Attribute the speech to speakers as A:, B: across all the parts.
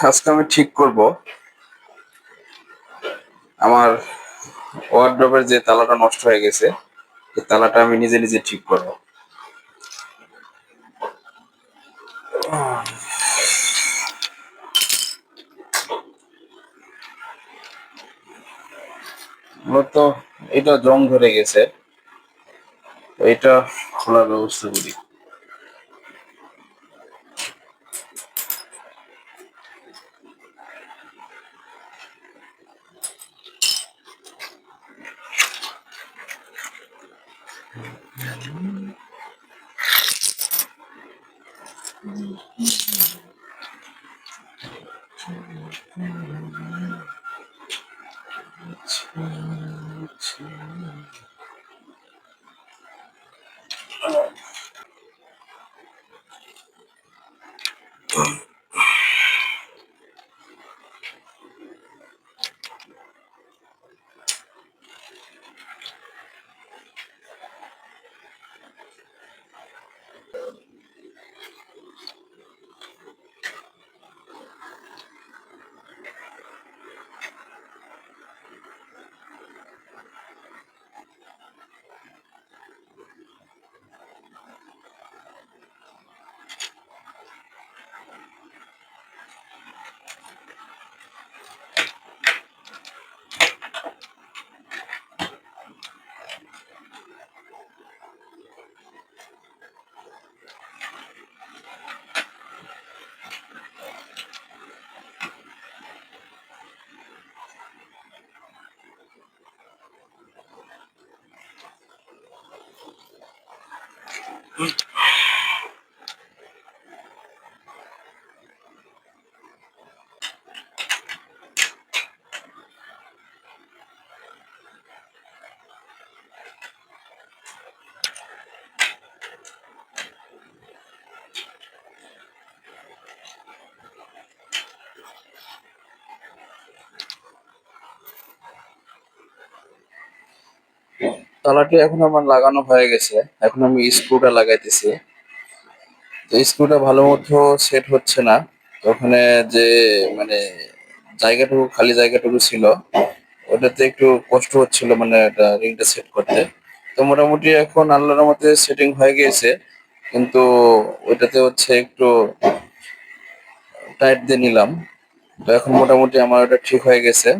A: আজকে আমি ঠিক করব আমার ওয়ারড্রবের যে তালাটা নষ্ট হয়ে গেছে, এই তালাটা আমি নিজে নিজে ঠিক করব। মূলত এটা জং ধরে গেছে, তো এটা খোলার ব্যবস্থা করি। তালাটি এখন আমার লাগানো হয়ে গেছে, এখন আমি স্ক্রুটা লাগাইতেছি। তো স্ক্রুটা ভালো মতো সেট হচ্ছে না। তো ওখানে যে মানে জায়গাটুকু খালি জায়গাটুকু ছিল, ওটাতে একটু কষ্ট হচ্ছিল, মানে এটা রিংটা সেট করতে। তো মোটামুটি এখন আল্লাহর মধ্যে সেটিং হয়ে গিয়েছে, কিন্তু ওইটাতে হচ্ছে একটু টাইট দিয়ে নিলাম। তো এখন মোটামুটি আমার ওটা ঠিক হয়ে গেছে।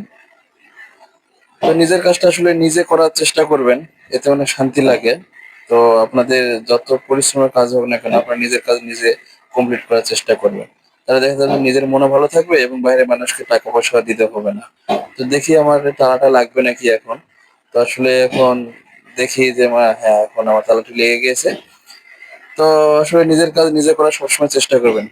A: তো নিজের কাজটা আসলে নিজে করার চেষ্টা করবেন, এতে অনেক শান্তি লাগে। তো আপনাদের যত পরিশ্রমের কাজ হোক না কেন, আপনার নিজের কাজ নিজে কমপ্লিট করার চেষ্টা করবেন। তাহলে দেখা যাবে নিজের মনে ভালো থাকবে এবং বাইরে মানুষকে টাকা পয়সা দিতে হবে না। তো দেখি আমার তালাটা লাগবে নাকি এখন। তো আসলে এখন দেখি যে হ্যাঁ, এখন আমার তালাটি লেগে গেছে। তো আসলে নিজের কাজ নিজে করার সবসময় চেষ্টা করবেন।